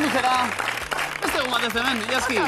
luzera. Beste egun batez hemen, Iazki.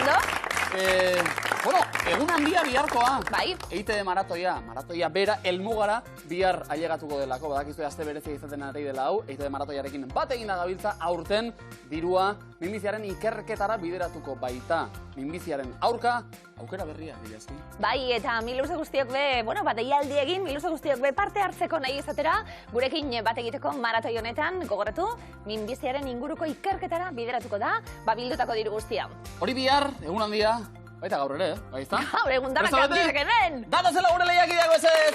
Bueno, egun handia biharkoa. Bai. EITB maratoia. Maratoia bera, helmugara, bihar ailegatuko delako. Badakizu aste berezia izaten ari dela hau. EITB maratoiarekin bat egin da gabiltza, aurten dirua minbiziaren ikerketara bideratuko baita. Minbiziaren aurka, aukera berria, Iazki. Bai, eta miluze guztiok be, bueno, bat deialdi egin, miluze guztiok be parte hartzeko nahi izatera, gurekin bat egiteko maratoi honetan, gogoratu, minbiziaren inguruko ikerketara bideratuko da, bildutako diru guztia. Hori bihar, egun handia, baita gaur ere, bai izan? Gaur egun danak handiak hemen! Datazela gure lehiakideako ezez!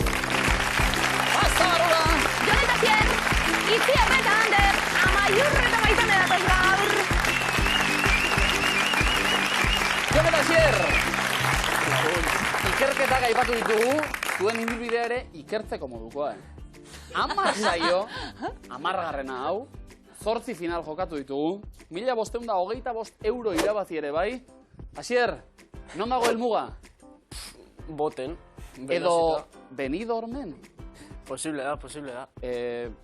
Basta barura! Jon eta Zier, Itziar eta Ander, Amaiur eta Maitane datoz gaur! Jon eta Zier! Ikerketak aipatu ditugu, zuen ibilbidea ere ikertzeko modukoa, 10 hau, 8 final jokatu ditugu, 1.525 euro irabazi ere bai. Asier, non dago helmuga? Boten. Edo Benidormen? Posible da.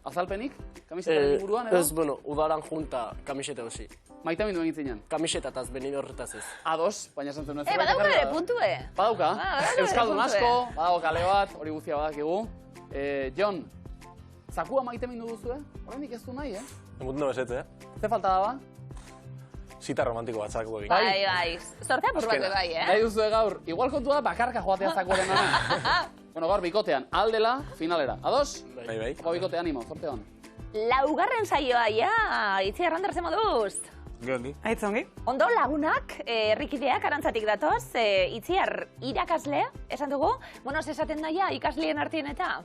Azalpenik? Kamisetaren inguruan edo? Ez, bueno, udaran junta kamiseta hosi. Maitamindu egin zinen? Kamisetataz, Benidorretaz ez. Ados, baina esan zen. Badauka ere puntue. Badauka. Badauka Euskaldun ere asko, badago kale bat, hori guztia badakigu. Jon, zakua maitemindu duzue? Horrendik ez du nahi, Emutundo besetze, Ze falta daba? Zita romantiko batzako egin. Bai. Zortea purbatu bai, Nahi duzue gaur, igual kontua bakarka joatea zakuaren gana. Bueno, gaur bikotean, aldela, finalera. Ados? Bai. Opa bikote, animo, zorte hon. Laugarren saioa, ja, Itziar Ander ze moduz. Giongi. Aitzongi. Ondo lagunak, herrikideak arantzatik datoz, Itziar irakasle, esan dugu, bueno, esaten daia ikasleen artien eta?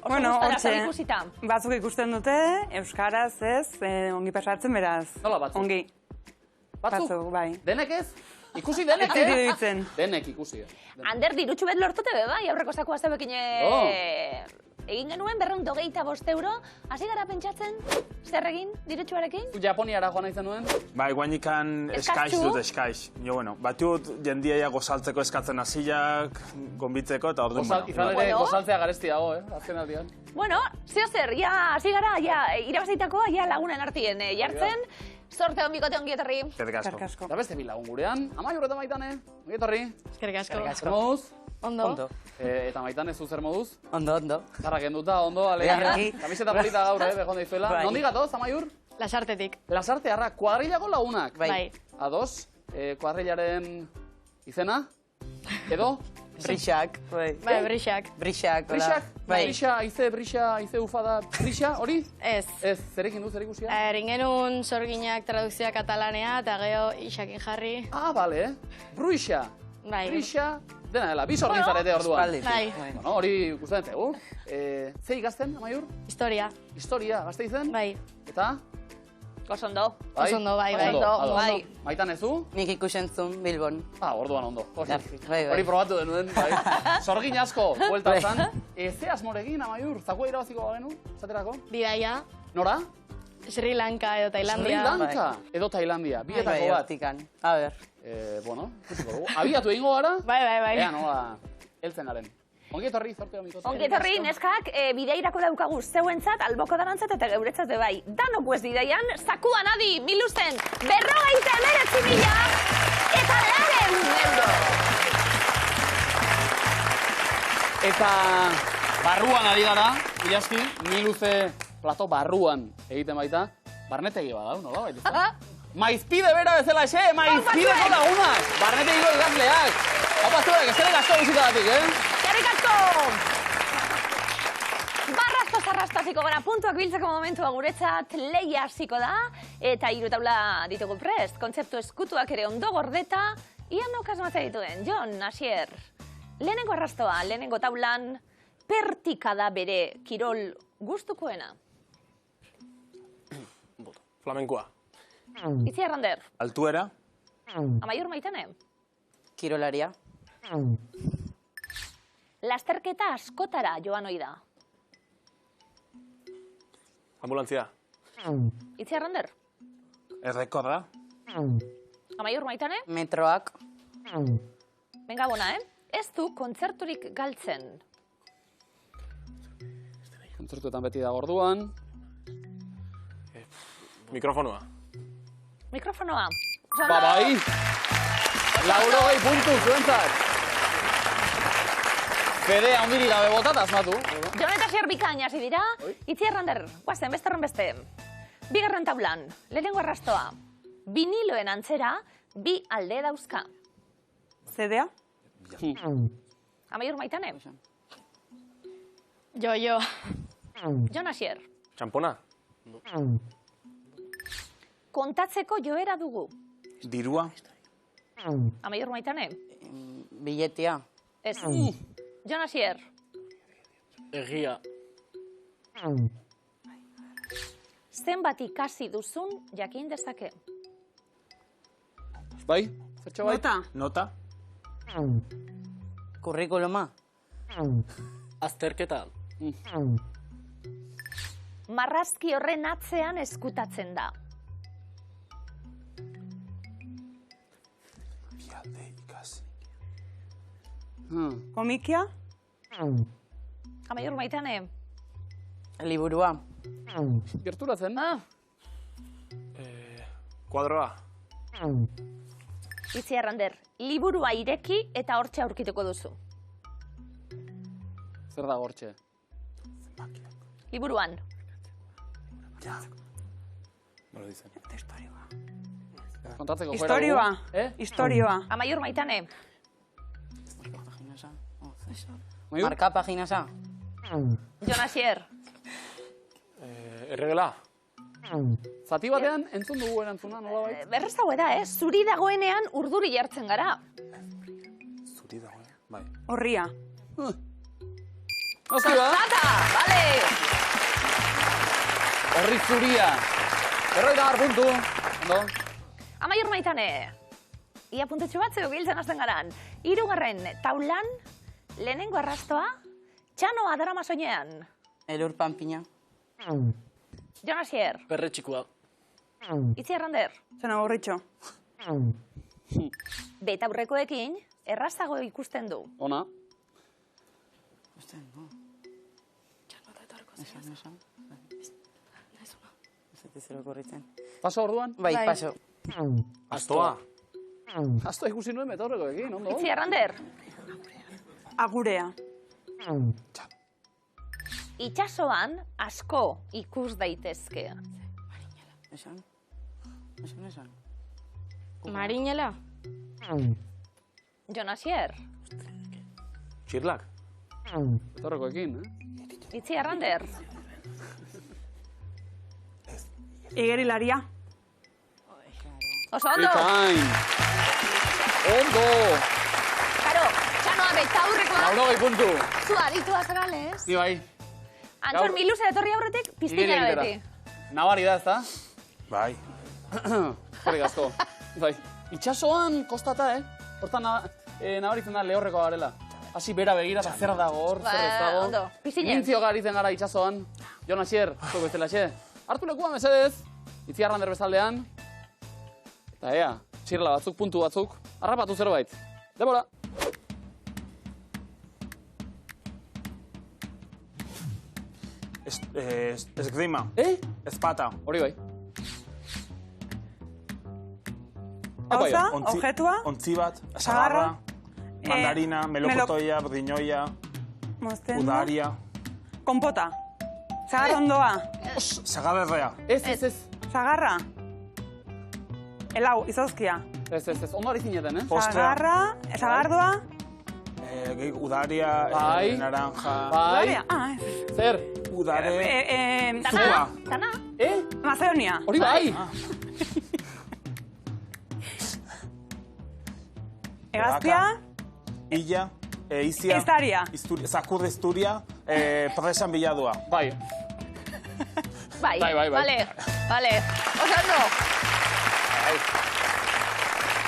Bueno, hortxe, ikusita. batzuk ikusten dute, euskaraz ez, ongi pasatzen beraz. Nola batzuk? Ongi. Batzuk? Bai. Denek ez? Ikusi denek, Ez iruditzen. Denek ikusi. Ander, dirutxu bet lortute be bai, aurreko zakua zebekin egin genuen 225 euro, hasi gara pentsatzen, zer egin dirutxuarekin? Japoniara joan nahi zenuen? Bai, guainikan eskaiz dut eskaiz. Jo, bueno, batut jendia gozaltzeko eskatzen hasiak, gonbitzeko, eta orduan, Izan ere, gozaltzea garesti dago, azken aldian. Bueno, zeo zer, ja, hasi gara, ja, irabazitako, ja, lagunen artien jartzen, sorte hon bikote ongi etorri. Eskerrik asko. Eta beste bi lagun gurean, Amaiur eta Maitane, ongi etorri. Eskerrik asko. Zer moduz? Ondo. Eta Maitane, zu zer moduz? Ondo. Zarrak enduta, ondo, alegia. Kamiseta polita gaur, behon daizuela. Bai. Nondi gatoz, Amaiur? Lasartetik. Lasarte harra, kuadrilako lagunak. Bai. Ados, kuadrilaren izena? Edo? Brixak. Bai, brixak. Brixak. Brixak? Bai. Brixa, aize ufada, Brixa, hori? Ez. Ez, zerekin du, zer ikusia? Egin genuen sorginak tradukzioa katalanea eta geho isakin jarri. Ah, bale, Bruixa. Bai. Brixa, dena dela, bi sorgin zarete orduan. Espaldi. Bai. Bueno, hori ikusten zegu. Ze ikasten, Amaiur? Historia. Historia, gazte izen? Bai. Eta? Oso Ondo, bai. Ondo. bai. Maitan ez du? Nik ikusentzun Bilbon. Orduan ondo. Bai. Hori probatu denuen, bai. Sorgin asko, buelta zan. Ze asmorekin, Amaiur, zakua irabaziko bagenu, zaterako? Bidaia, Nora? Sri Lanka edo Sri Tailandia. Lanka edo Tailandia, bietako bat. Hortikan. A ber. Bueno, ikusiko dugu. Abiatu egingo gara? Bai. Ea nola, heltzen garen. Ongi etorri, zorte homikoz. Ongi etorri, neskak, bideirako daukagu zeuentzat, alboko darantzat eta geuretzat be bai. Danok ez bideian, zakuan adi, miluzen, 59.000 eta 100 euro. Eta barruan ari gara, Ilaski, miluze plato barruan egiten baita, barnetegi badau, nola baita? Maizpide bera bezala xe, maizpideko lagunak, barnetegiko ikasleak. Hau pasturak, eskerrik asko bizitagatik, Eskerrik asko! Zarrastaziko gara, puntuak biltzeko momentua guretzat lehia hasiko da, eta 3 taula ditugu prest, kontzeptu eskutuak ere ondo gordeta, ia nokaz matzea dituen, Jon, Asier. Lehenengo arrastoa, lehenengo taulan, pertika da bere kirol gustukoena. Flamenkoa. Itziar Ander. Altuera. Amaiur Maitane. Kirolaria. Lasterketa askotara joan ohi da. Ambulantzia. Itziar Ander. Errekorra. Amaiur Maitane. Metroak. Venga bona, Ez du kontzerturik galtzen. Kontzertuetan beti da orduan. Mikrofonua. Mikrofonoa. Ba, bai. 80 puntu zuentzat. Fede handirik gabe botat, asmatu. Jon eta Asier bikain hasi dira. Itziar Rander, guazen, beste beste. Bigarren taulan, lehenengo arrastoa. Biniloen antzera, bi alde dauzka. CD-a? Amaiur Maitane. Jo. Jon Asier. Txampona? Kontatzeko joera dugu. Dirua? Amaiur Maitane. Billetia. Ez. Jon Asier. Egia. Zenbat ikasi duzun jakin dezake. Bai, zertxo bai. Nota? Nota? Kurrikuluma. Azterketa. Marrazki horren atzean eskutatzen da. Bialde ikasi. Komikia? Amaiur Maitane. Liburua. Gerturatzen. Kuadroa. Itziar Rander, liburua ireki eta hortxe aurkituko duzu. Zer da gortxe? Liburuan. Nola dicen? Kontatzeko joera Historioa. dugu. Historioa. Amaiur Maitane. Maiur? Marka paginasa. Jon Asier. Erregela. Zati batean entzun dugu erantzuna, nola bai? Berrez dago da, zuri dagoenean urduri jartzen gara. Zuri dago, bai. Horria. Noski ba? Zata, bale! Horri zuria. 50 puntu. Ondo? Amaiur Maitane. Ia puntetxo bat zeu biltzen hasten garan. 3. taulan, lehenengo arrastoa, txanoa darama soinean. Elur panpina. Jon Asier. Perretxikua. Itziar Rander. Zena borritxo. Betaurrekoekin, errazago ikusten du. Ona. Paso orduan? Bai, paso. Astoa. Asto ikusi nuen betaurrekoekin, ondo? Itziar Rander. Agurea. Itxasoan asko ikus daitezke. Esan? Marinela. Jon Asier. Txirlak. Betaurrekoekin, Itziar Rander. Igerilaria. Oso ondo. Bikain. Ondo. Karo, txanoa betaurrekoa. 80 puntu. Zu aditua zara, lez? Ni bai. Antxor Gaur- miluze etorri aurretik, piztina Igeri beti. egitera. Nabari da, ezta? Bai. Horrik asko. Bai. Itxasoan kostata, Hortan nabaritzen da lehorreko garela. Hasi bera begira, eta zer dago hor, zer ez dago. Ondo, pizinen. Nintzio garitzen gara itxasoan. Jon Asier, zuek bestelaxe. Hartu lekua, mesedez. Itziar Rander bezaldean. Eta ea, txirla batzuk, puntu batzuk. Harrapatu zerbait. Debora. Esgrima. Ezpata. Hori bai. Gauza, Ontzi- objetua, Ontzi bat, Sagarra, sagarra, mandarina, melokotoia, brdinoia, mozten udaria, Konpota. Zagarrondoa. sagarrerrea. Ez. Zagarra. Elau, izozkia. Ez. Ondo ari zineten, Postrea. Zagarra, zagardoa. Udaria, Bai. naranja, Bai. Udaria. Ez. Zer? udare, Tana, tana. Macedonia. Hori bai. Hegaztia. illa, izia, Iztaria. zakur isturia, presan biladua. Bai. Bai, Bai. Vale. Oso ondo.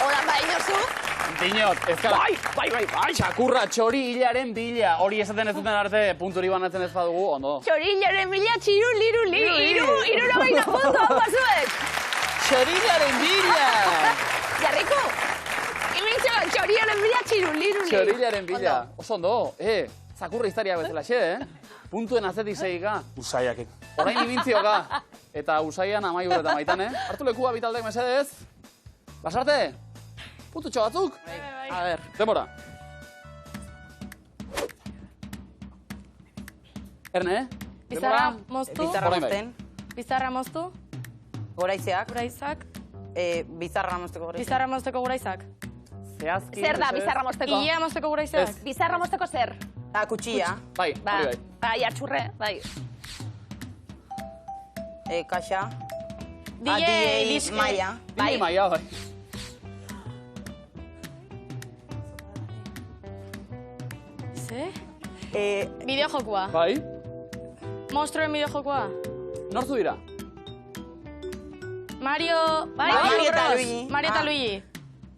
Odan bai nozu. Dinot, ezkala. Bai. Txakurra txori hilaren bila. Hori esaten ez duten arte punturi banatzen ez badugu, ondo. Txorillaren bila txiru liru li. Iru nogeita puntu hau bazuek. Txori hilaren bila. Jarriko. Imintxe bat, txorillaren bila txiru liru li. Txori hilaren bila. Oso ondo, zakurra historia bezala xe, Puntuen azetik segika. Usaiak. Orain ibintzioka. Eta Usaian Amaiur eta Maitane. Hartu lekua bitaldek mesedez. Lasarte? Pututxo batzuk? A ber. Denbora. Erne? Bizarra moztu, Bizarra Orain bai. mozten. bizarra moztu, Goraizeak. guraizak, Bizarra mozteko goraizeak. bizarra mozteko guraizak. Zehazki. Zer da mesedez. bizarra mozteko? Ilea mozteko guraizak. Ez. Bizarra mozteko zer? Kutxilla. Bai, Ba, hori bai. bai, atxurre, bai. Kaxa. DJ diske. Maia. Bai. Maia, bai. Ze? Bideojokua. Bideojokua. Bai. Monstruen bideojokua. Nortzu dira? Mario... Bai, Mario eta Bros. Luigi. Mario eta Luigi.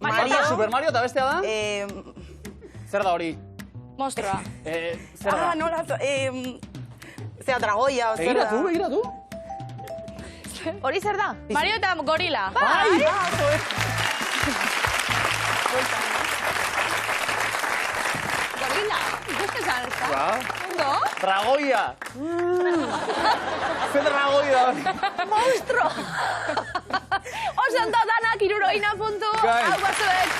Mario. Super Mario eta bestea da? Zer da hori? Monstroa. Zer da? Nola... Zea dragoia, o zer da. Begiratu, begiratu. Hori zer da? Mario eta gorila. Bai! Gorila. Ikusten zan, ez da? Ba. Ondo? Dragoia! Zer dragoi da hori? Monstro! Oso ondo danak iruroina puntu. Gai. Hau batzuek.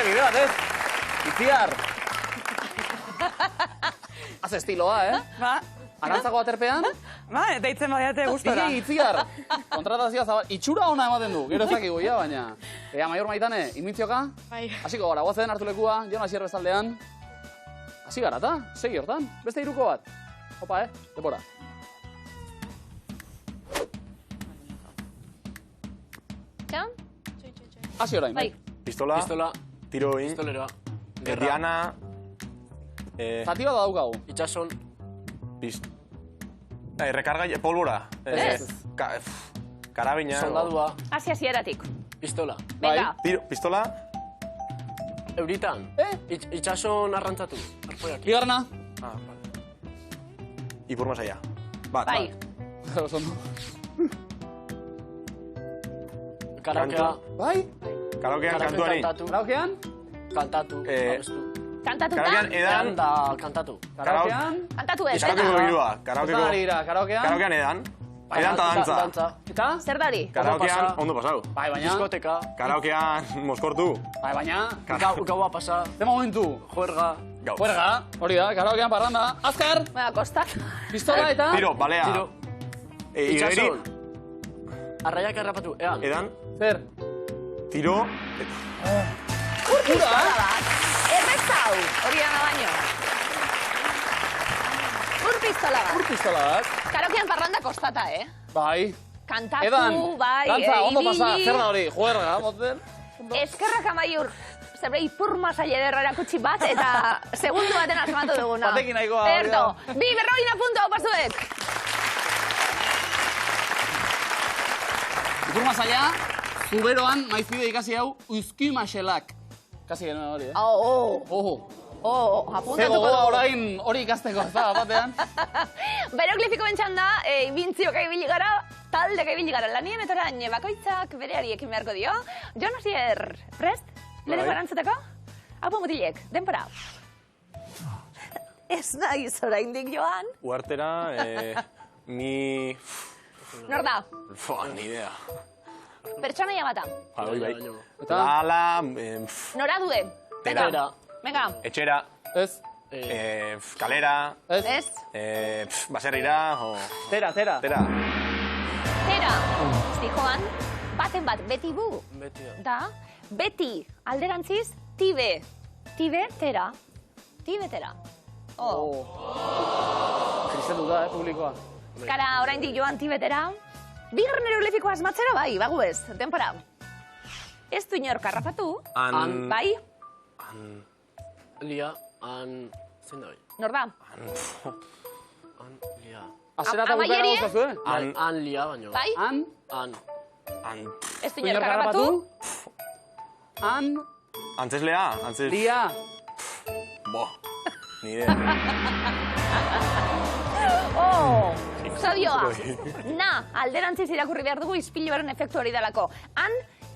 Bide bat, ez? Itziar! Haz estiloa, Ba, Arantzako aterpean? deitzen badiate gustora. Itziar! Kontratazioa zabal. Itxura ona ematen du, gero ezakigu, ja, baina. Maior Maitane, inmintzioka? Bai. Hasiko gara, guazen hartu lekua, Jon Asier bezaldean. Hasi gara, eta? Segi hortan, beste hiruko bat. Opa, Depora. Txan? Hasi orain, Bai. Pistola, tiroin, Pistoleroa. diana, Zati bat daukagu. itxason, rekarga, polvora. Ez. Karabina. Soldadua. Hasi hasieratik. Pistola. Venga. Pistola, Euritan. Itxason arrantzatu. Arpoiak. Bigarna. ipur masaia. Bat. Bai. Oso ondo. Karaokea. Bai? Karaokean kantuari. Kantatu. Karaokean? Kantatu. Abestu. Kantatuta? Karaokean edan. Edan da kantatu. Karaokean? Kantatu ez, Karaokeko eta? girua. Zertan ari dira, karaokean? Karaokean edan. Edan ta dantza. Dantza. Eta? Zer dari? Karaokean pasa. ondo pasau. Bai, baina? Diskoteka. Karaokean moskortu. Bai, baina? Gaua pasa. Ze momentu? Juerga. Gau. Juerga, hori da, karaokean parranda. Azkar! Baina, kostak. Pistola eta? Tiro, balea. Tiro. Igeri, Itxason. Arraiak errapatu. Ean. edan. Zer? Tiro. Ura? Errezau! Hori dana baino. Pistola bat. Pistola bat. Karaokean parranda kostata, Bai. Kantatu, Edan. bai, Dantza, ondo pasa. ibili. Zer da hori? Juerga, moten? Eskerrak Amaiur. Zebre ipurma sailederra erakutsi bat, eta segundu baten asmatu duguna. Batekin nahikoa hori Erto. da. Bi berroina punto, hau pasuek. Ikurma zaila, zuberoan maizpide ikasi hau uzki maxelak. Kasi genuen hori, Apuntatuko Zego dugu. orain hori ikasteko, ez da, batean. Beroglifiko bentsan da, ibintzioka ibili gara, taldeka ibili gara lanien, eta orain bakoitzak bereari ekin beharko dio. Jon Asier, prest? Lehenengo erantzuteko? Apo mutilek, denpora. Ez nahiz oraindik Joan. Uartera, ni... Nor da? Ni idea. Pertsonaia bata. Hori bai. Eta? Ala, Nora due? Tera. Venga. Etxera, Ez, kalera, ez. Ez. baserrira, o... Tera. Tera. Tera. Zijoan, baten bat beti bu. Beti da. Da, beti alderantziz, tibe. Tibe, tera. Tibe, tera. Kristendu da, publikoa. Kara, oraindik Joan tibetera. Bigarren eroglifikoa asmatzera bai, bagu ez, denpora. Ez du inor karrapatu, bai, Lia. Zein da hori? nor da? Lia. Azera eta bukara Amaieri? gozazue? Lia baino. Bai, An. ez du inor karrapatu. An, Antzeslea, antzes... dia. Bo, ni idea. Zodioa. Na, alderantziz irakurri behar dugu izpilibaren efektu hori dalako. Han,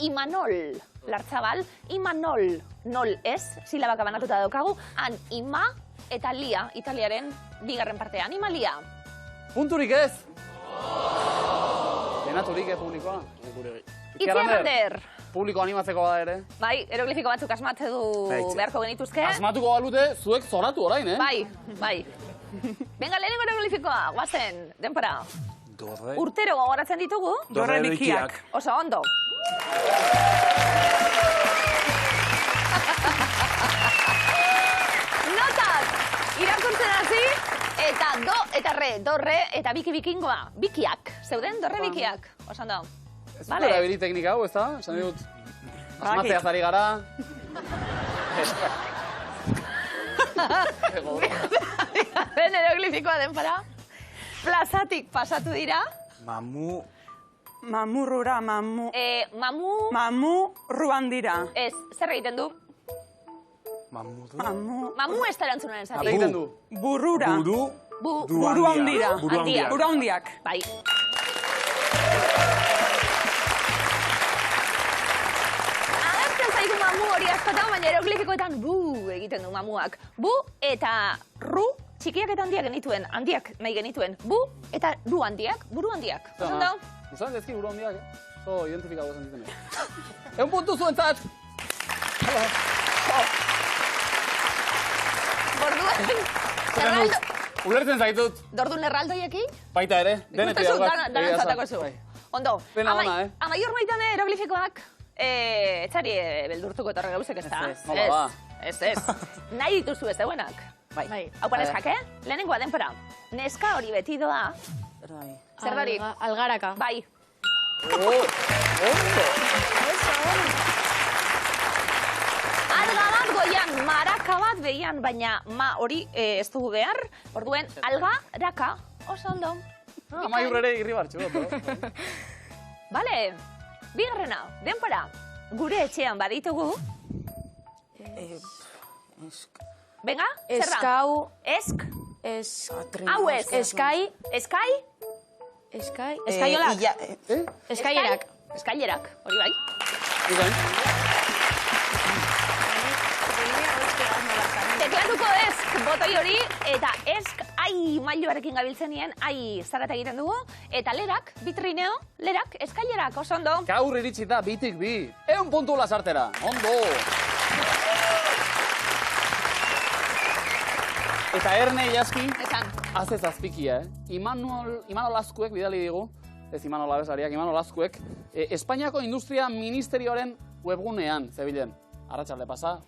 Imanol. Lartzabal, Imanol. Nol ez, silabaka banatuta daukagu. Han, Ima eta Lia, italiaren bigarren partea. Animalia. Punturik ez? Denaturik, publikoa? Itziarrander. Publiko animatzeko bada ere. Bai, eroglifiko batzuk asmatu beharko genituzke. Asmatuko balute, zuek zoratu orain, eh? Bai. Venga, lehenengo eroglifikoa, guazen, denpora. Dorre. Urtero gogoratzen ditugu. Dorre bikiak. Oso ondo. Notak, irakurtzen hasi, eta do eta re, dorre, eta bikingoa. Bikiak, zeuden dorre bikiak. Oso ondo. Ez dut erabili teknika hau, ez da? Esan dut, asmatzeaz ari gara. Ben eroglifikoa denpora. Plazatik pasatu dira. Mamu. Mamurrura, Mamu... Mamurruan dira. Ez, zer egiten du? Mamu ez da erantzunaren zati. Egiten du. Burrura. Buruan dira. Buruandiak. Bai. Agertzen zaitu mamu hori askotan, baina eroglifikoetan bu egiten du mamuak. Bu eta ru txikiak eta handiak genituen, handiak nahi genituen. Bu eta ru handiak, buru handiak. Oso ondo? Usan ezki buru handiak, eh? Zo, identifikatu zen dituen. Egun puntu zuentzat! Borduan, zerraldo... Ulertzen zaitut. Dordun erraldoiekin? Baita ere, denetik daugat. Dana zatako zu. Ondo. Dena ona, eh? Amaiur maitan eroglifikoak, etxari beldurtuko etorre gauzek ez da? Nola ba. Ez. Nahi dituzu ez dauenak. Bai. Haupa neskak, lehenengoa denpora. Neska hori beti doa. Zer dori? Algaraka. Bai. Ondo. Alga bat goian, maraka bat behian, baina ma hori ez dugu behar. Orduen, algaraka. Oso ondo. Amaiur ere irri bartxu. Bale, bigarrena, denpora. Gure etxean baditugu. Venga, zerra. Eskau. Esk. Hau ez. Eskai. Eskai. Eskaiolak. Eskailerak. Eskailerak, hori bai. Teklatuko esk botoi hori, eta esk ai mailuarekin gabiltzen nien, ai zarata egiten dugu, eta lerak, bitrineo, lerak, eskailerak, oso ondo. Gaur iritsita bitik bi. 100 puntu lasartera. Ondo. Eta erne jaski, azez azpikia, Imanol Azkuek bidali digu, ez Imanol Abesariak, Imanol Azkuek, Espainiako Industria Ministerioaren webgunean, zebilen. Arratxalde pasa,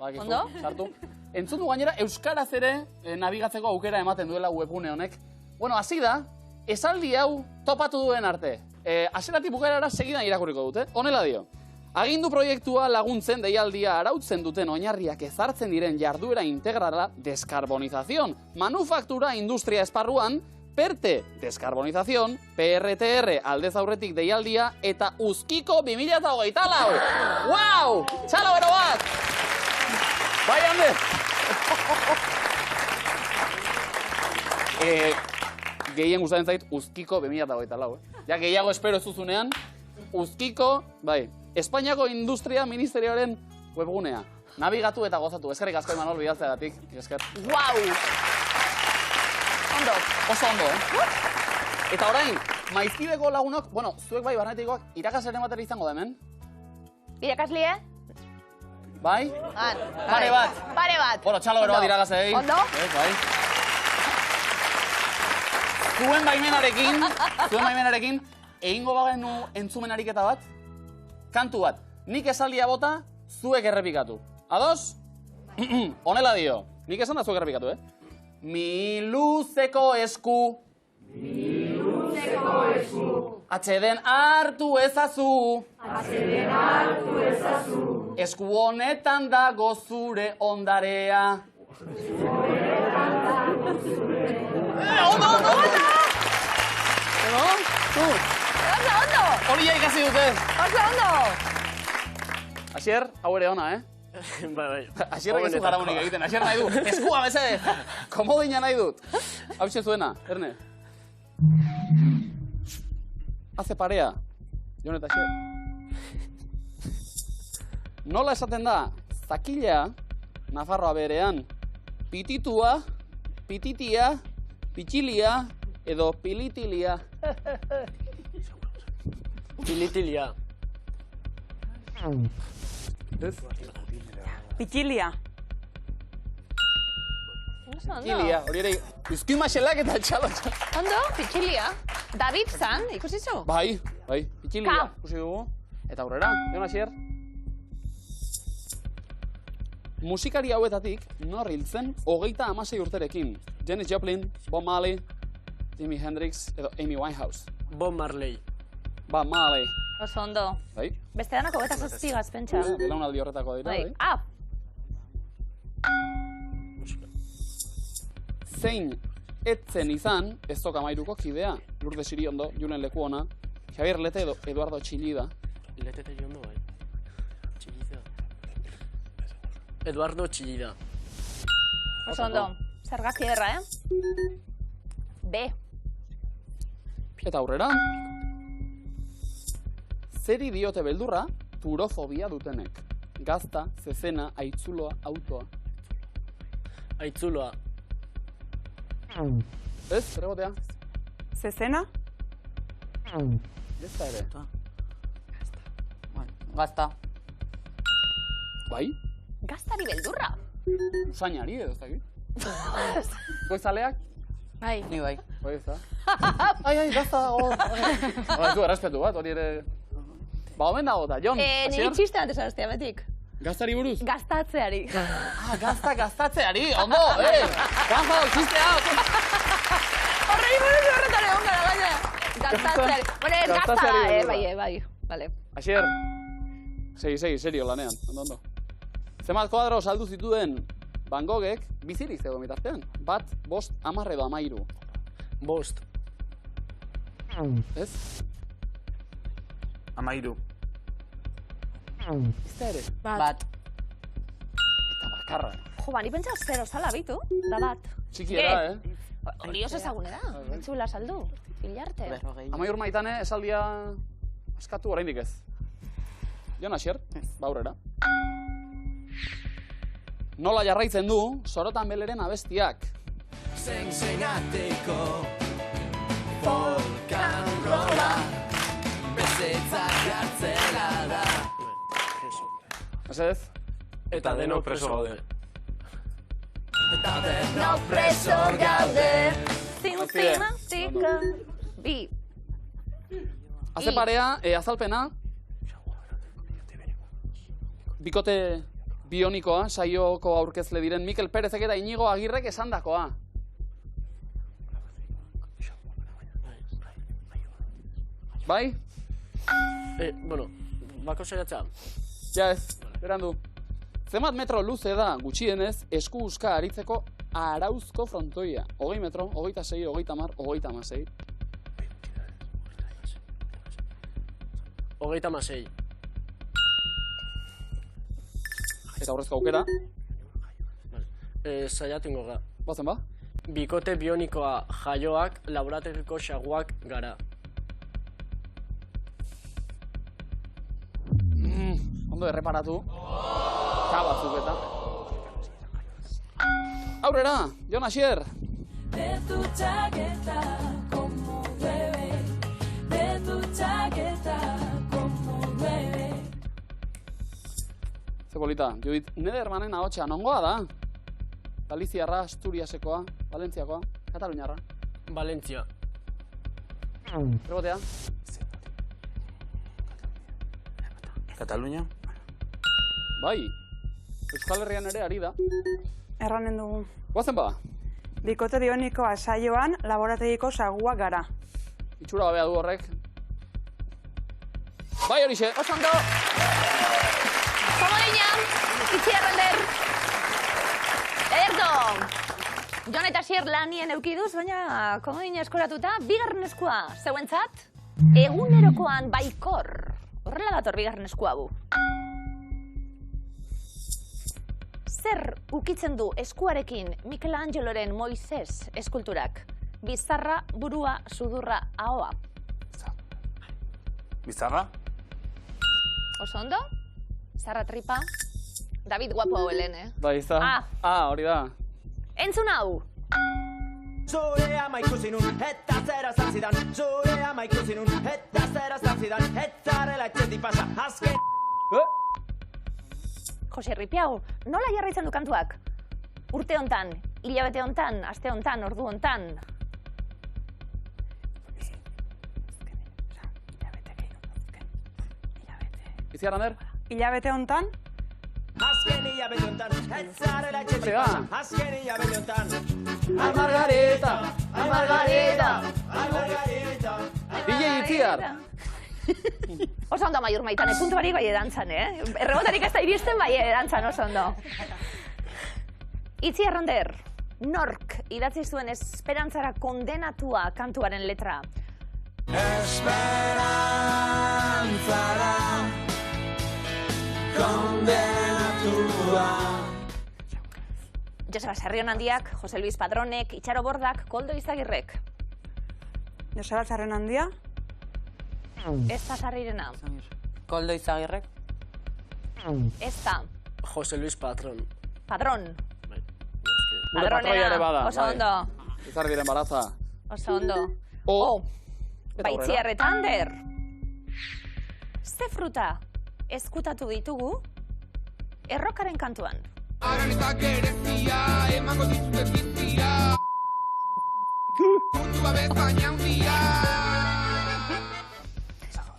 sartu. Entzun du gainera, euskaraz ere nabigatzeko aukera ematen duela webgune honek. Bueno, hasi da, esaldi hau topatu duen arte. Hasieratik bukaerara segidan irakurriko dute. Honela dio. Agindu proiektua laguntzen deialdia arautzen duten oinarriak ezartzen diren jarduera integrala deskarbonizazion. Manufaktura industria esparruan, PERTE deskarbonizazion, PRTR aldez aurretik deialdia eta Uzkiko 2024. Wow! Txalo bero bat! Bai, hande! Gehien gustatzen zait Uzkiko 2024. Ja, gehiago espero ez duzunean. Uzkiko, bai, Espainiako Industria Ministerioaren webgunea. Nabigatu eta gozatu. Eskerrik asko Imanol bidaltzeagatik. Esker. Guau! Ondo. Oso ondo, Eta orain, maizkideko lagunok, bueno, zuek bai barnetikoak, irakasaren batera izango da hemen? Irakaslie? Bai? Pare bat. Bueno, txalo bero bat irakasei. Ondo? Bai. Zuen baimenarekin, egingo bagenu entzumen ariketa bat, kantu bat, nik esaldia bota, zuek errepikatu. Ados? Honela dio. Nik esan da zuek errepikatu, Mi luzeko esku. Atxeden hartu ezazu. Esku honetan dago zure ondarea. Ondo! Ondo! Hori ja ikasi dute. Ondo! Asier, hau ere ona, Bai. Asier egizu gara unik egiten, Asier nahi du. Eskua, bezede! Komodina nahi dut. Hau zuena, Erne. Haze parea. Jon eta Asier. Nola esaten da, zakilea, Nafarroa berean, pititua, pititia, pitxilia, edo pilitilia? Pilitilia. Ez? Pikilia. Oso ondo. Pikilia, hori ere, izkimaxelak eta txalo. Ondo, pikilia. David zan, ikusi zu? Bai, pikilia, Ka. ikusi dugu. Eta aurrera, Jon Asier. Musikari hauetatik, nor hiltzen 36 urterekin. Janis Joplin, Bob Marley, Jimi Hendrix edo Amy Winehouse. Bob Marley. Bob Marley. Oso ondo. Bai? Beste danako beta zazpigaz, pentsa. Belaunaldi horretako dira, Bai. bai? Zein etzen izan, ez toka mairuko kidea, Lourdes Iriondo, Julen Lekuona, Javier Lete edo Eduardo Txillida. Lete eta Jondo, bai. Txillida. Eduardo Txillida. Oso ondo. Zergazki ederra, B. Eta aurrera. Zeri diote beldurra, turofobia dutenek. Gazta, zezena, aitzuloa, autoa. Aitzuloa. Ez, pregotea? Zezena? Ez da ere. Gazta. Bai? Gaztari beldurra. Usainari edo ez dakit. Goizaleak? Bai. Ni bai. Bai, ez da. Ai, gazta. Ez du, errespetu bat, hori ere... Ba, omen dago eta, Jon, Niri Asier? txiste antes abestea betik. Gaztari buruz? Gaztatzeari. Gaztatzeari, ondo, Gazta, txistea! Horrei buruz horretan egon gara, baina. Gaztatzeari. Bueno, ez gazta da, Gaztatzeari beldurra. bai. Vale. Asier, segi, serio lanean, ondo. Zenbat kuadro saldu zituen Van Goghek bizirik zegoen bitartean. 1, 5, 10 edo 13. 5. Ez? 13. Ez da ere. Bat. Eta bakarra. Jo, bani pentsa zero zala bitu, da bat. Txikiera, Hori oso ezagunera, entzula saldu, hilarte. Amaiur Maitane esaldia askatu oraindik ez. Jon Asier, aurrera. Nola jarraitzen du Sorotan Beleren abestiak? Zeinateko Volkan rola Bezetzak gartzela da. Ez? Eta denok preso gaude. Eta denok preso gaude. Zintzina, bi. Haze parea, azalpena. Bikote bionikoa, saioko aurkezle diren Mikel Perezek eta Inigo Agirrek esandakoa. Bai? Bueno, bako saiatza. Ja ez, berandu. Zenbat metro luze da, gutxienez, esku-uska aritzeko arauzko frontoia. 20 metro, 26, 30, 36. 36. Eta horrezko aukera. Saiatingo ga. Bazen ba? Bikote bionikoa jaioak, laborategiko xaguak gara. Ondo erreparatu. Batzuk eta. Aurrera, Jon Asier. De tu chaqueta como bebé. De tu chaqueta como bebé. Ze polita, Judith Nedermanen ahotsa nongoa da? Galiziarra, Asturiasekoa, Valentziakoa, Kataluniarra. Valentzia. Pregotea. Katalunia? Bai, Euskal Herrian ere ari da. Erranen dugu. Guazen ba? Bikote bionikoa saioan laborategiko saguak gara. Itxura babea du horrek. Bai horixe. Osondo. Komodina, Itziarrander. Ederto. Jon eta Asier lanien eukiduz, baina komodina eskoratuta, bigarren eskua zeuentzat, egunerokoan baikor. Horrela dator bigarren eskua bu. Zer ukitzen du eskuarekin Michelangeloren Moises eskulturak? Bizarra, burua, sudurra, ahoa. Bizarra? Oso ondo? Zarra tripa? David guapo hau helen, Bai, ez da. Hori da. Entzun hau! Zure ama ikusi nun, eta zera zantzidan. Zure ama ikusi nun, eta zera zantzidan. Etzarela etxetik pasa, azken... Jose Ripiau, nola jarraitzen du kantuak? Urte hontan, hilabete hontan, aste hontan, ordu hontan. Itziar, Ander? Hilabete hontan? Azken hilabete hontan, etzarela etxetik pasa. Azken hilabete hontan. Margarita, Margarita, Margarita. DJ Itziar. Oso ondo, Maiur Maitane, puntu barik bai edantzan, Errebotarik ez da iristen bai edantzan, oso ondo. Itziar, Ander, nork idatzi zuen esperantzara kondenatua kantuaren letra? Esperantzara kondenatua. Joseba Sarrion Handiak, Jose Luis Padronek, Itxaro Bordak, Koldo Izagirrek. Joseba Sarrion Handia? Ez da Sarrirena. Koldo Izagirrek? Ez da. Jose Luis Patron. Padron. Gure patroia ere bada. Oso ondo. Izar diren baraza. Oso ondo. O. Baitziar eta Ander. Ze fruta eskutatu ditugu errokaren kantuan? Aranetak erezia, emango dizue bizia. Puntua bezain handia.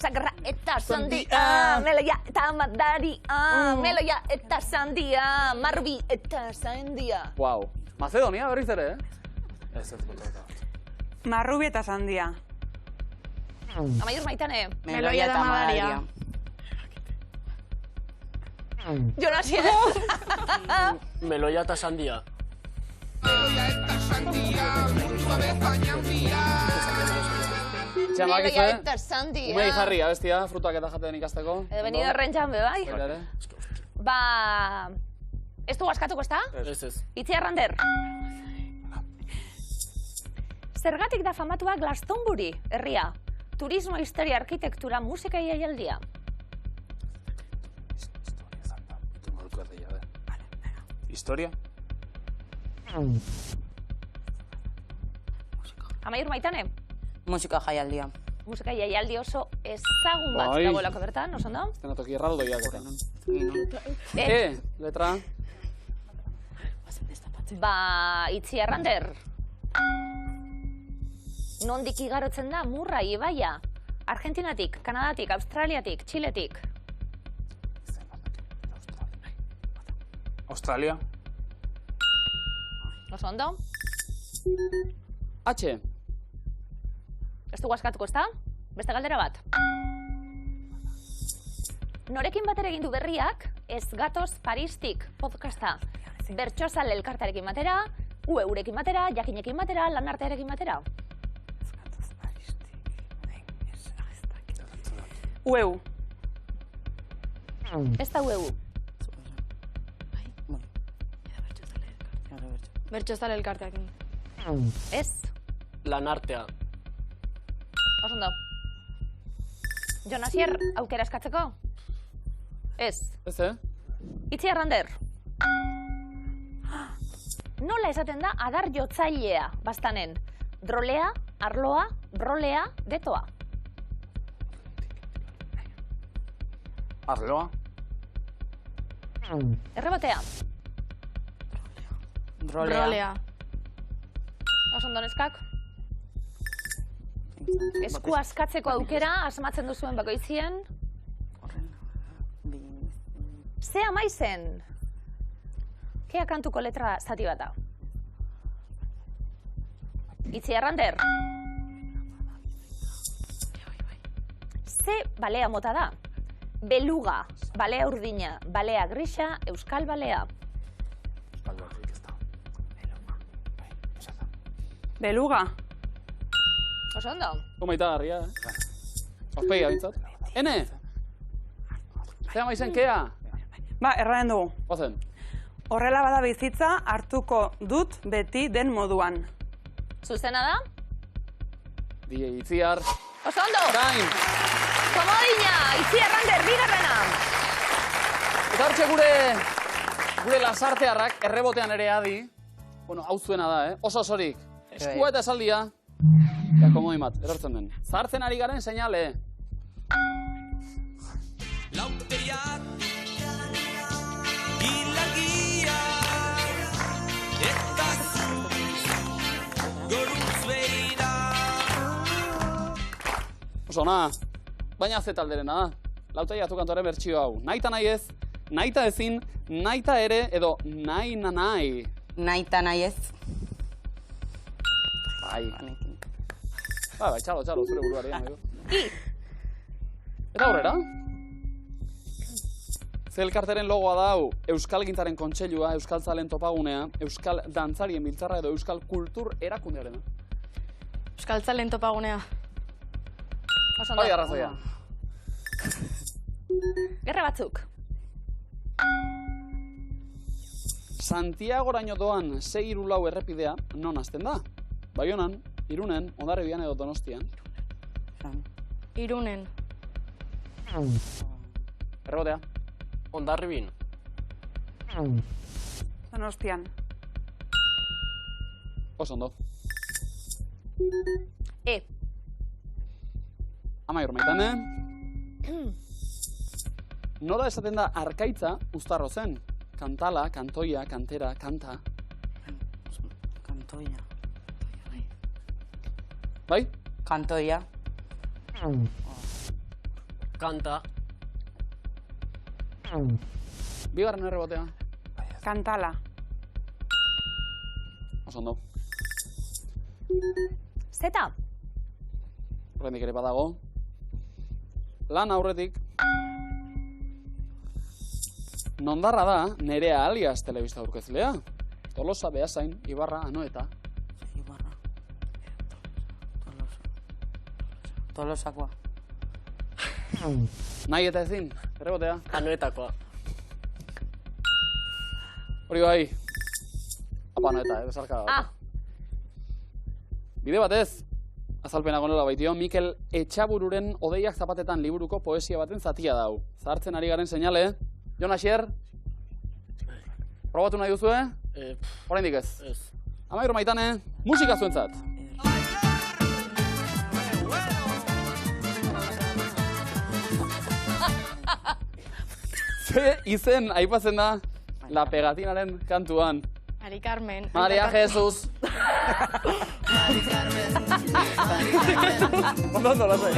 Zagarra eta sandia, meloia eta mandaria, meloia eta sandia, marbi eta sandia. Wow. Macedonia berriz ere, Ez botata. Marrubi eta sandia. Amaiur Maitane. Meloia eta Madaria. Jonasier. Meloia eta sandia. Meloia eta sandia, puntua bezain handia. Txamak Meloia eta sandia. Umei jarri, abestia, frutak eta jaten ikasteko. Edo venido rentxan be bai. Ba... Ez du askatuko, ez da? Ez. Itziar, Ander. Zergatik da famatua Glastonbury, herria? Turismo, historia, arkitektura, musika jaialdia. Historia? Amaiur Maitane. Musika jaialdia. Musika jaialdi oso ezagun bat Bai. dagoelako bertan, oso ondo? Zenatoki erraldoiak eta. Eh, Letra. Ba, Itziar, Ander. Nondik igarotzen da Murra ibaia? Argentinatik, Kanadatik, Australiatik, Txiletik. Australia? Oso ondo? H. Ez dugu askatuko, ez da? Beste galdera bat. Norekin batera egin du berriak, ez gatoz Paristik podcasta. Bertxozal elkartarekin batera, urekin batera, jakinekin batera, lanartearekin batera. Ueu. Ez da ueu. Bertxozale elkarteakin. Ez. Lanartea. Oso ondo. Jonasier, aukera eskatzeko? Ez. Ez, Itziar, Ander. Nola esaten da adar jotzailea, bastanen? Drolea, arloa, brolea, detoa. Arloa? Errebotea. Rolea. Oso ondo neskak. Esku askatzeko aukera asmatzen duzuen bakoitzien. Ze amaizen? Kea kantuko letra zati bat da. Itziar, Ander. Ze balea mota da? Beluga, balea urdina, balea grisa, euskal balea. Beluga. Oso ondo. Komaita garria, Ospegia bintzat. Ene! Zea maizen kea? Ba, erranen dugu. Ozen. Horrela bada bizitza hartuko dut beti den moduan. Zuzena da? DJ Itziar. Oso ondo! Orain! Komodina! Itziar, Ander, bigarrena! Eta hortxe gure lasartearrak errebotean ere adi. Bueno, hau zuena da, oso osorik. Eskua eta esaldia. Ja, komodin bat, erortzen den. Zartzen ari garen seinale. Lauteriak Ilargiak Eta zu Gorutz beira Oso, baina ze talderena da. Lautegia kantoren bertsio hau. Naita nahi ez, naita ezin, naita ere, edo nahi nanai. Naita nahi ez. Bai. Bai, txalo, zure buruari. Eta aurrera. Zelkarteren logoa da hau, Euskal Gintzaren Kontseilua, Euskal Zalen Topagunea, Euskal Dantzarien Biltzarra edo Euskal Kultur Erakundearena. Euskal Zalen Topagunea. Bai, arrazoia. Gerra batzuk. Santiagoraino doan 634 errepidea non hasten da? Baionan, Irunen, Hondarribian edo Donostian. Irunen. Errebotea. Hondarribin. Donostian. Oso ondo. Amaiur maitane. Nola esaten da arkaitza uztarro zen? Kantala, kantoia, kantera, kanta. Kantoia. Bai? Kantoia. Kanta. Bigarren errebotea. Kantala. Oso ondo. Zeta. Horrendik ere badago. Lan aurretik. Nondarra da Nerea Alias telebista aurkezlea. Tolosa, Beasain, Ibarra, Anoeta. Ibarra. Tolosakoa. Nahi eta ezin, errebotea. Anoetakoa. Hori bai. Apa, Anoeta, bezarka da. Bide batez, azalpena gonela baitio, Mikel Etxabururen Odeiak zapatetan liburuko poesia baten zatia dau. Zahartzen ari garen seinale. Jon Asier? Probatu nahi duzue? Oraindik ez. Amaiur maitane, musika zuentzat. Ze izen aipatzen da La Pegatinaren kantuan. Mari Carmen. Maria Jesus. Ondo, lasai.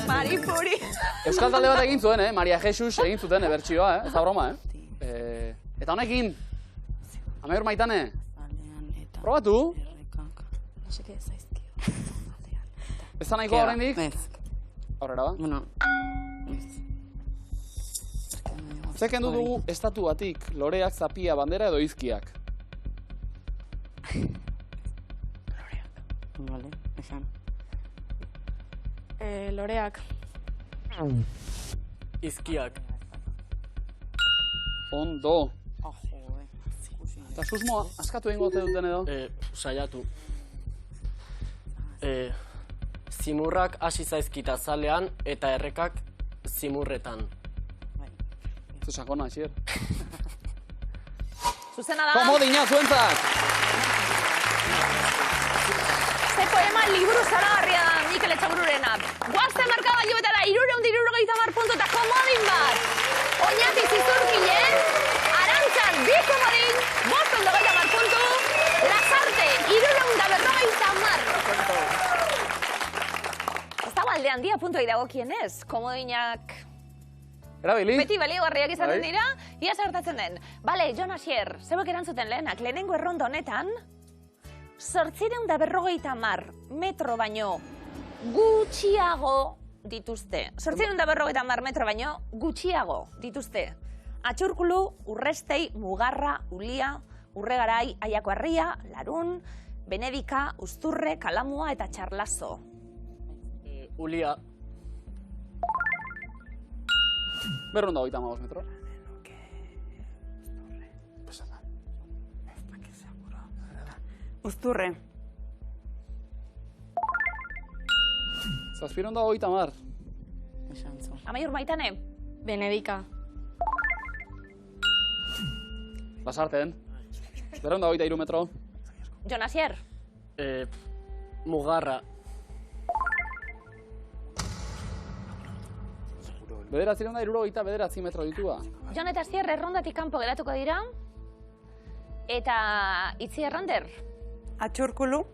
Mari Puri. Euskal talde bat egin zuen, Maria Jesus egin zuten bertsioa, ez da broma, Eta honekin, Amaiur maitane, probatu? Ez da nahikoa oraindik? Aurrera ba? Bueno. Ze kendu dugu estatuatik, loreak, zapia, bandera edo izkiak? Vale, esan. Loreak. Izkiak. Ondo. Eta susmoa, askatu egingo ote duten edo? Saiatu. Zimurrak hasi zaizkita zalean eta errekak zimurretan. Zusakona, Asier. Zuzena da. Komodina zuentzat! Ze poema liburu zaragarria da Mikel Etxabururena. Guazte markagailuetara 370 puntu eta komodin bat. Oñati Zizurkilen, Arantzan 2 komodin, 550 puntu, Lasarte 350 puntu. Ez dago alde handia puntu dagokienez, komodinak Erabili? beti baliogarriak izaten dira, ia zertatzen den. Bale, Jon Asier, zeuek erantzuten lehenak, lehenengo errondo honetan, 850 metro baino gutxiago dituzte. 850 metro baino gutxiago dituzte. Atxurkulu, Urrestei, Mugarra, Ulia, Urregarai, Aiako Herria, Larun, Benedika, Uzturre, Kalamua eta Txarlazo. Ulia. 250 metro. Uzturre. 750. Amaiur maitane. Benedika. Lasarten. 223 metro. Jon Asier. Mugarra. Bederatzireun da 69 metro ditua. Jon eta Asier errondatik kanpo geratuko dira. Eta Itziar Ander. Atxurkulu.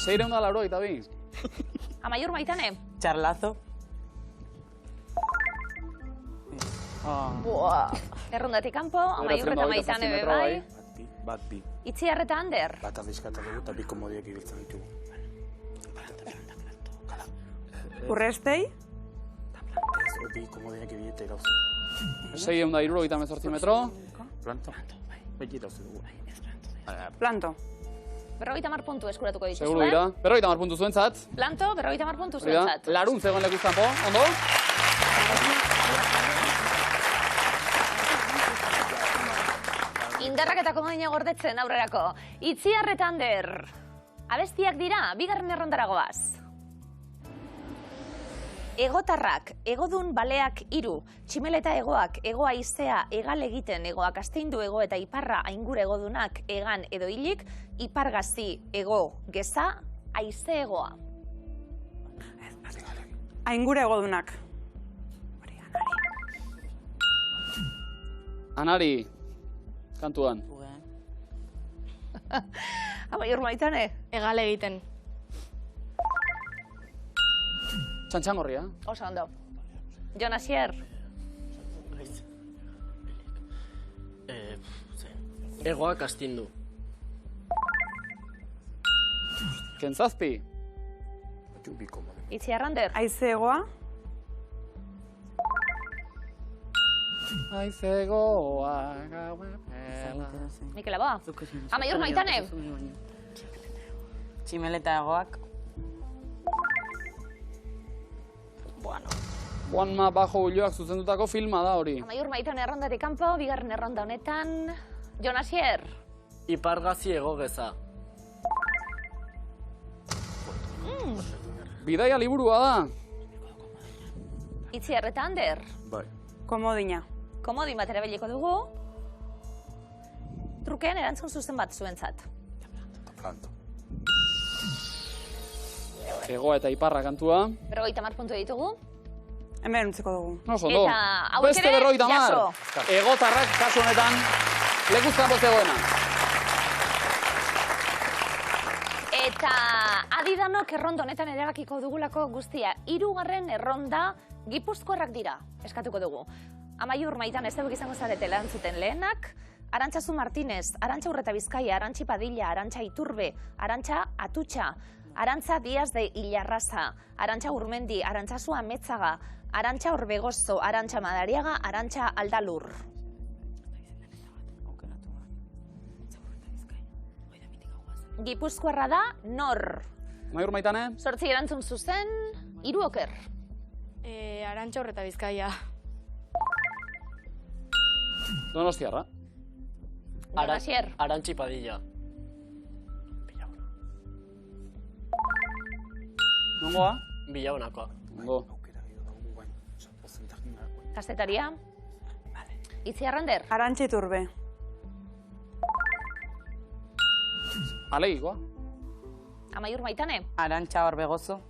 692. Amaiur Maitane. Txarlazo. Errondatik kanpo, Amaiur eta Maitane be bai. Bat bi. Itziar eta Ander. Bat adizkata dugu eta bi komodiak ibiltzen ditugu. Urrestei. Bi komodiak ibilete gauz. 678 metro. Planto. Beti dauze dugu. Planto. 50 puntu eskuratuko dituzue. Seguro dira. 50 puntu zuentzat. Planto, 50 puntu Hori da, zuentzat. Larun zegoen lekuztanpo, ondo? Indarrak eta komodina gordetzen aurrerako. Itziar eta Ander. Abestiak dira, bigarren errondara goaz. Egotarrak, egodun baleak 3, tximeleta egoak, egoa izea, egal egiten, egoak asteindu ego eta iparra aingure egodunak, egan edo hilik, ipargazi, ego, geza, aize egoa. Aingure egodunak. Anari, kantuan. Amaiur Maitane. Egal egiten. Txantxangorria. Oso ondo. Jon Asier. Egoak astindu. Kentzazpi. Itziar Ander. Aize egoa. Aizegoa gaua pela. Mikel Aboa. Amaiur Maitane. Tximeleta egoak. Juanma Bajo Ulloak zuzendutako filma da hori. Amaiur Maitane errondatik kanpo, bigarren erronda honetan. Jon Asier. Ipargazi ego geza. Bidaia liburua da. Itziar eta Ander. Bai. Komodina. Komodin bat erabiliko dugu. Trukean erantzun zuzen bat zuentzat. Planto. Egoa eta iparra kantua. 50 puntu ditugu. Hemen untziko dugu. Oso ondo. Eta hauek Beste ere, 50. jaso. Egotarrak kasu honetan lekuzkanpo zegoena. Eta adidanok erronda honetan erabakiko dugulako guztia. 3. erronda Gipuzkoarrak dira, eskatuko dugu. Amaiur Maitan ez dugu izango zarete erantzuten lehenak. Arantxa Zu Martínez, Arantxa Urreta Bizkaia, Arantxa Padilla, Arantxa Iturbe, Arantxa Atutxa, Arantxa Díaz de Ilarraza, Arantxa Urmendi, Arantxa Zu Ametzaga, Arantxa Orbegozo, Arantxa Madariaga, Arantxa Aldalur. Gipuzkoarra da nor? Amaiur Maitane. 8 erantzun zuzen, 3 oker. Arantxa Urreta Bizkaia. Donostiarra. Jon Asier. Arantxi Padilla. Nongoa? Bilaunakoa. Ondo. Kastetaria. Itziar Ander. Arantxa Iturbe. Alegikoa. Amaiur Maitane. Arantxa Orbegozo.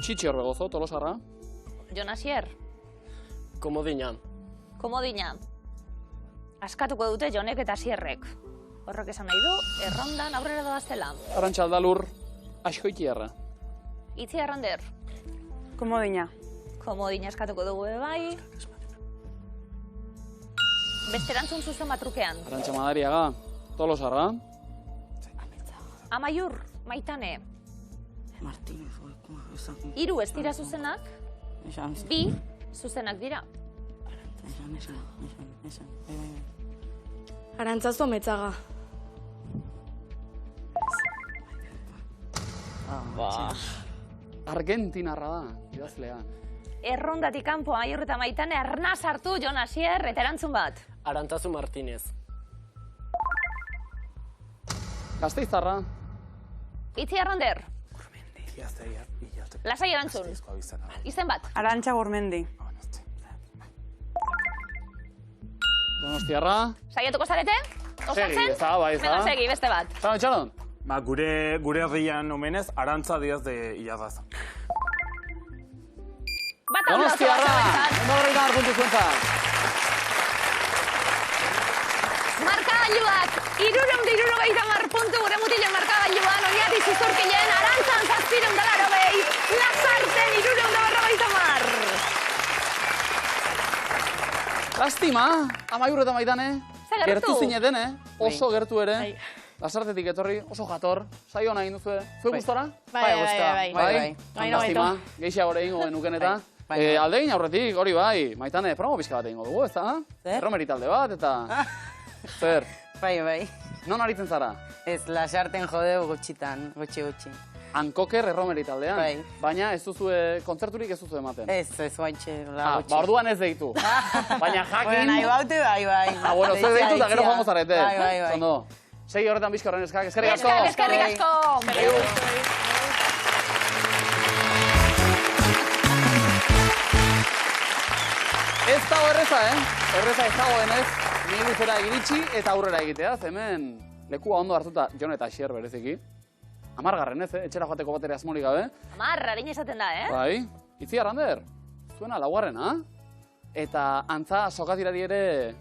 Txitsi Orbegozo, Tolosarra. Jon Asier. Komodina. Komodina. Askatuko dute Jonek eta Asierrek. Horrek esan nahi du, errondan aurrera doaztela. Arantxa Aldalur, Askoitiarra. Itziar Ander. Komodina. Komodina eskatuko dugu bai. Beste erantzun zuzen bat trukean. Arantxa Madariaga, Tolosarra. Amaiur Maitane. 3 ez dira zuzenak, 2 zuzenak dira. Arantxa Zu Ametzaga. Argentinarra da, idazlea. Errondatik kanpo Amaiur eta Maitane arnaz hartu Jon Asier eta erantzun bat. Arantxa Zu Martínez. Gasteiztarra. Itziar Ander. Lasai erantzun. Izen bat. Arantxa Gurmendi. Donostiarra. Saiatuko zarete? Osatzen? Segi, ez da, bai, ez da. Venga, segi, beste bat. Zara, Itxaron? Ba, gure herrian omenez, Arantza Díaz de Iazaz. Bat hau Donostiarra! Ondo horretan puntu zuentzat. Markagailuak, 370 puntu gure mutilen markagailuan, Oñati Zizurkilen, Arantzan 780, Lasarten 380. Lastima, amaiurreta maitane. Ze gertu? Gertu zineten, oso gertu ere. Lasartetik etorri, oso jator. Saio hona egin duzue. Zue gustora? Bai. Lastima, gehiago egingo genuken eta. Alde egin aurretik, hori bai. Maitane, promo pixka bat egingo dugu, ez da? Erromeri talde bat, eta... Zer? Bai. Non aritzen zara? Ez, Lasarten jodeu gutxitan, gutxi. Hankoker erromeri taldean. Bai. Baina ez duzue, kontzerturik ez duzue ematen. Ez guaintxe, la gutxi. Ba, orduan ez deitu. Baina jakin... Bueno, nahi baute, bai. Bueno, zuek deitu eta gero joango zarete. Bai. Ondo. Segi horretan bizka horren eskak. Eskerrik asko. Eskerrik asko. Ez dago erreza, Erreza ez dago denez, ni luzera iritsi eta aurrera egitea. Hemen lekua ondo hartuta, Jon eta Asier bereziki. 10garren ez, etxera joateko batere asmorik gabe. 10, harin esaten da, Bai, Itzi Arrander, zuena 4. Eta antza sokatirari ere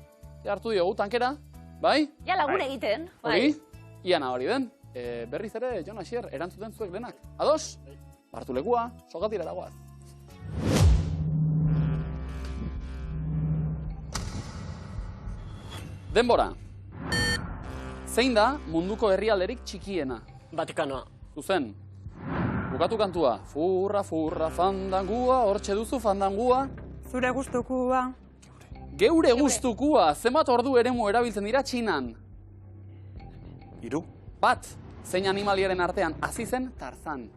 hartu diogu tankera, bai? Ja lagun egiten, bai. Hori, iana hori den. Berriz ere, Jon Asier, erantzuten zuek denak. Ados? Bartu lekua, sokatirara goaz. Denbora. Zein da munduko herrialderik txikiena? Vatikanoa. Zuzen. Bukatu kantua. Furra, fandangua, hortxe duzu fandangua. Zure gustukua. Geure gustukua. Zenbat ordu eremu erabiltzen dira Txinan? 3. Bat. Zein animaliaren artean hasi zen Tarzan?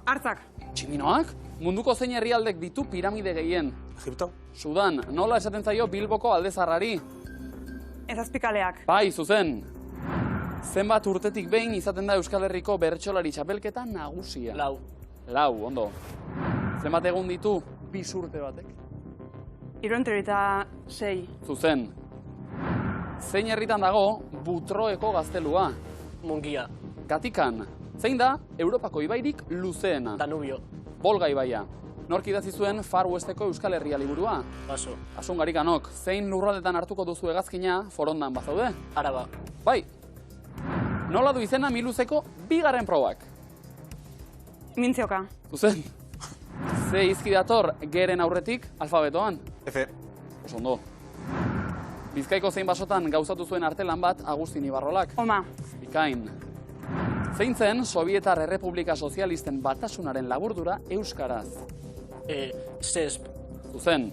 Hartzak. Tximinoak? Munduko zein herrialdek ditu piramide gehien? Egipto. Sudan. Nola esaten zaio Bilboko aldezarrari? Ezazpikaleak. Bai, zuzen. Zenbat urtetik behin izaten da Euskal Herriko bertsolari txapelketa nagusia? 4. Ondo. Zenbat egun ditu bisurte batek? 76. Zuzen. Zein herritan dago Butroeko gaztelua? Mungia. Gatikan. Zein da Europako ibairik luzeena? Danubio. Volga ibaia. Nork idatzi zuen Far Westeko Euskal Herria liburua? Baso. Asun Garikanok. Zein lurraldetan hartuko duzu hegazkina Forondan bazaude? Araba. Bai. Nola du izena Miluzeko 2. probak? Mintzioka. Zuzen. Ze izki dator geren aurretik alfabetoan? F. Oso ondo. Bizkaiko zein basotan gauzatu zuen artelan bat Agustin Ibarrolak? Oma. Bikain. Zein zen Sobietar Errepublika Sozialisten batasunaren laburdura euskaraz? Sesp. Zuzen.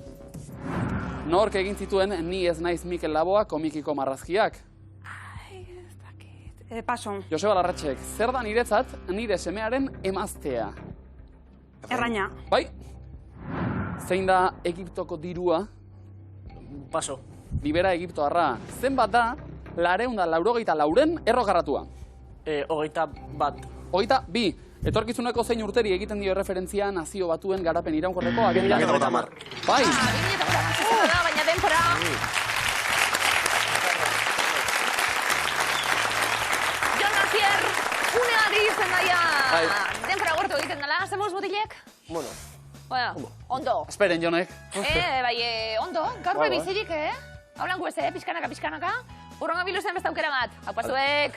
Nork egin zituen Ni ez naiz Mikel Laboa komikiko marrazkiak? Paso. Joseba Larratxek, zer da niretzat nire semearen emaztea? Erraina. Bai. Zein da Egiptoko dirua? Paso. Libera Egiptoarra. Zenbat da 484 errokarratua? 21. 22. Etorkizuneko zein urteri egiten dio erreferentzia Nazio Batuen garapen iraunkorreko agendan? 2030. Bai. 2030 da, baina denbora. Jon Asier, une bat egiten daia. Denbora gortu egiten dela, zemuz botilek? Bueno. Bueno, ondo. Esperen, Jonek. Bai, ondo. Gaur bai bizirik, Haulan gueze, pixkanaka. Urronga biluzen beste aukera bat. Hau pasuek.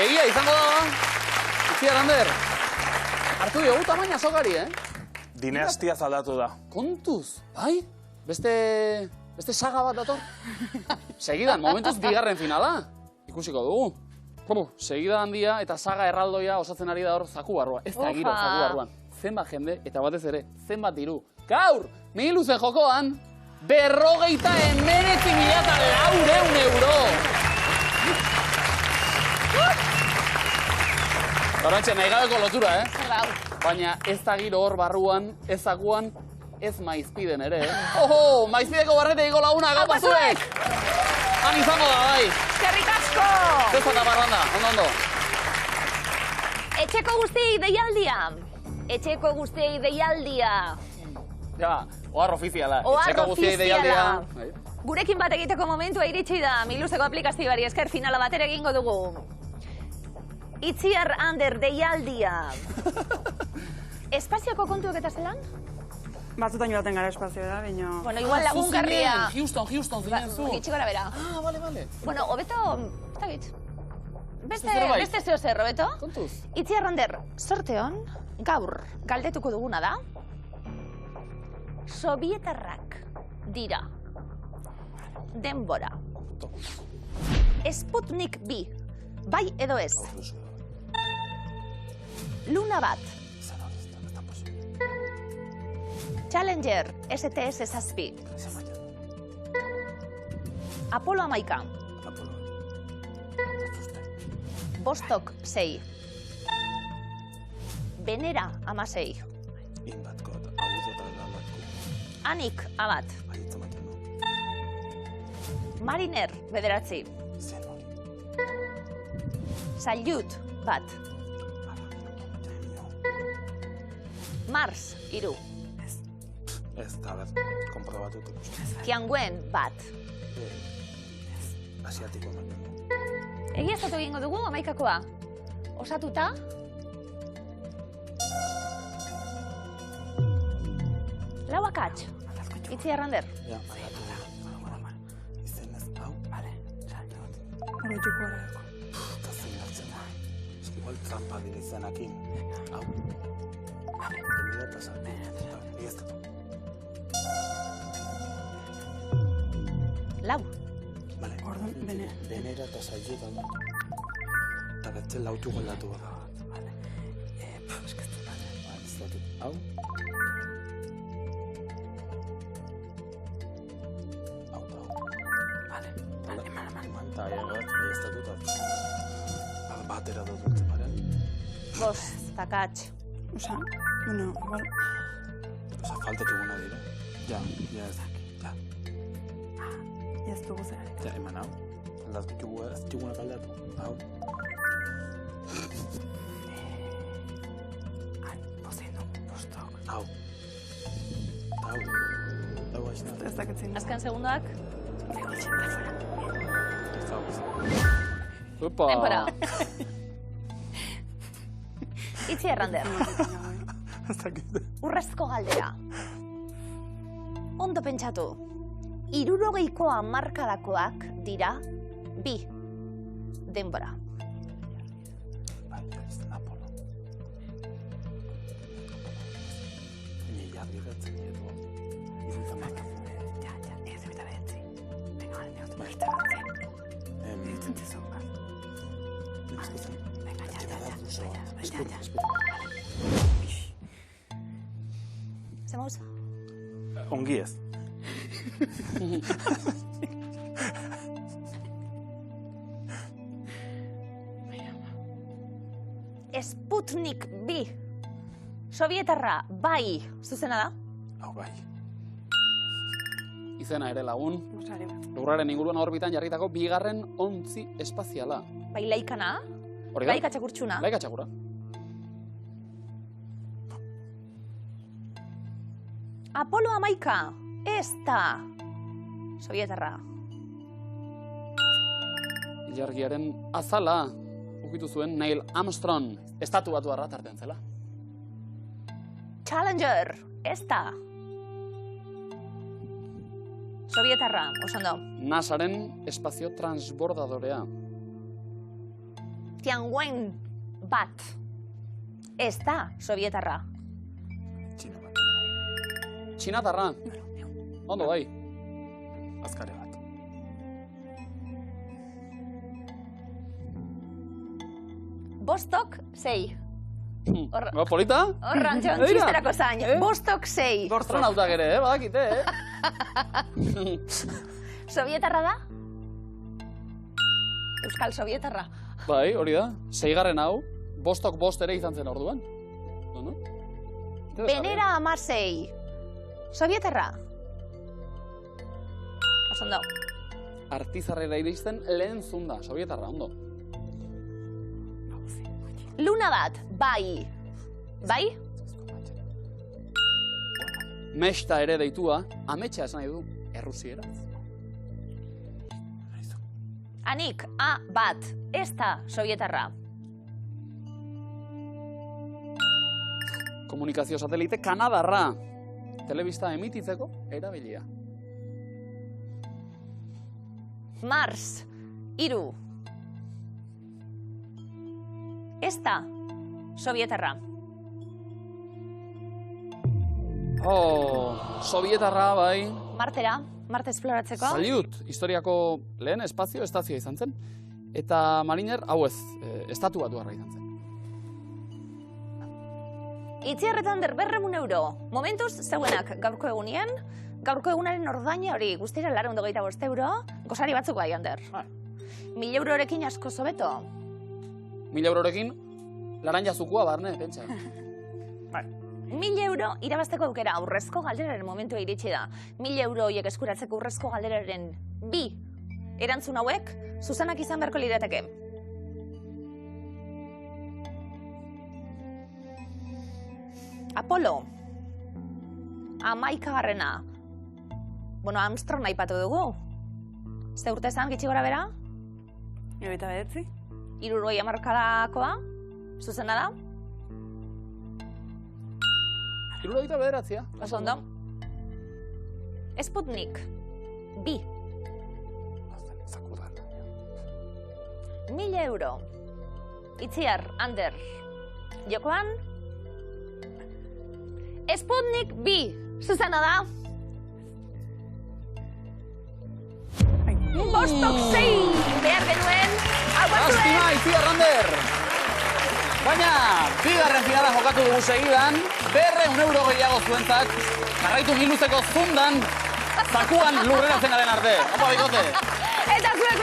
Egia izango da, Itzi Arrander. Hartu diogu tamaina sokari, Dinastia aldatu da. Kontuz, bai? Beste saga bat dator? Segidan, momentuz 2. finala. Ikusiko dugu. Segida handia eta saga erraldoia osatzen ari da hor zaku barruan. Ez da giro zaku barruan. Zenbat jende eta batez ere, zenbat diru. Gaur, Miluzen jokoan, 49.400 euro. Horantxe, nahi gabeko lotura, Baina ez da giro hor barruan, ez zakuan, ez maizpiden ere, Oho, maizpideko barrete ego laguna, gau pasuek! Han izango da, bai! Eskerrik asko! Zezata barranda, ondo. Etxeko guzti deialdia. Etxeko guztiei deialdia. Ja, ohar ofiziala. Ohar Etxeko guztiei ofiziala. deialdia. Gurekin bat egiteko momentua iritsi da, Miluzeko aplikazioari esker finala batera egingo dugu. Itziar Ander deialdia. Espazioko kontuak eta zelan? Batzutan joaten gara espazio da, baina... Bueno, igual lagungarria. Houston zinen zu. Gitxi gora bera. Ah, vale. Bueno, hobeto, ez dakit. zerbait. Beste zeo zer, hobeto? Kontuz. Itziar Ander, sorte hon, gaur galdetuko duguna da. Sobietarrak dira. Denbora. Sputnik 2, bai edo ez? Luna bat. Challenger STS 7. Apolo 11. Vostok 6. Benera 16. Anik 1. Mariner 9. Salyut 1. Mars 3. Ez, da, ber, konprobatutik. Tianguen 1. Asiatiko baina. Egiaztatu egingo dugu, 11koa. Osatuta. Lau akats. Itziar Ander. Ja, baiatu da. Izen ez, hau? Bale, Horo txuko horreko. Eta zein hartzen da. Ez igual trampa dira izenakin. Hau. Benera eta saltu. Egiaztatu. Lau. Bale. Orduan, Benera eta saltu da. Eta beste lautu goldatu da. Bale. Eskaztu da. Ez dut. Hau? Eta egiaztatu da. Batera dut dut, bale? Bost, akats. Osa, bueno, igual... Osa, faltetuguna dira. Ja, ez daki, ja. Ez dugu zera. Ja, eman hau. Aldatutugu ez tigunak aldatu. Hau. Pozein dugu, bostok. Hau. Hau. Hau haizna. Ez dakitzen. Azken segundoak. Opa. Denbora. Itziar Ander. Ez dakit. Urrezko galdera. Ondo pentsatu. 60ko hamarkadakoak dira 2. Denbora. Bai, ez da Apolo. Ni jarri gatzen dietu. Iruzamak. Ja, ez ebita behetzi. Venga, beste batzi. Ditzen tizun bat. Venga, ja. Zemuz? Ongi ez. Sputnik 2. Sovietarra, bai, zuzena da? Hau bai. Izena ere lagun. Sari bat. Lurraren inguruan orbitan jarritako 2. ontzi espaziala. Bai, laikana? Hori da? Laika txakurtxuna? Laika txakura. Apolo 11. Ez da. Sovietarra. Ilargiaren azala ukitu zuen Neil Armstrong. Estatu batu harra tarten zela. Challenger. Ez da. Sovietarra, osondo. NASAren espazio transbordadorea. Tianguen 1. Ez da. Sovietarra. Txinatarra. Ondo bai. Azkare bat. Vostok 6. Polita? Horran txon Begira. txisterako zain. Vostok 6. Astronautak ere, badakite, Sovietarra da? Euskal Sovietarra. Bai, hori da. 6. hau, Vostok 5 ere izan zen orduan. No? Benera 16. Sovietarra. Osondo. Artizarrera iristen lehen zunda, Sovietarra, ondo. Luna bat, bai. Bai? Mesta ere deitua, ametsa esan nahi du, errusieraz. Anik, A bat, ez da sovietarra. Komunikazio satelite Kanadarra. Telebista emititzeko erabilia. Mars, 3. Ez da sovietarra. Sovietarra, bai. Martera, Marte esploratzeko. Salyut, historiako lehen espazio estazioa izan zen. Eta Mariner, hau ez, estatu batuarra izan zen. Itziarretan der 200 euro. Momentuz, zeuenak gaurko egunien, gaurko egunaren ordaina hori guztira 425 euro, gozari batzuk bai, Ander. 1000 eurorekin asko zobeto. 1000 eurorekin, laranja zukua barne, pentsa. 1000 euro irabazteko aukera urrezko galderaren momentua iritsi da. 1000 euro horiek eskuratzeko urrezko galderaren 2 erantzun hauek zuzenak izan beharko lirateke. Apollo. 11garrena. Bueno, Armstrong aipatu dugu. Ze urte zan, gitxi gora bera? 79. 60 hamarkadakoa. Zuzena da? 79. Oso ondo. Sputnik. 2. 1000 euro. Itziar, Ander. Jokoan? Sputnik 2. Zuzena da? Bostok 6. Behar genuen. Lastima, Itziar, Ander. Baina, bigarren finala jokatu dugu segidan, 200 euro gehiago zuentzat, jarraitu miluzeko zundan, zakuan lurrera zenaren arte. Opa, bikote! Eta zuek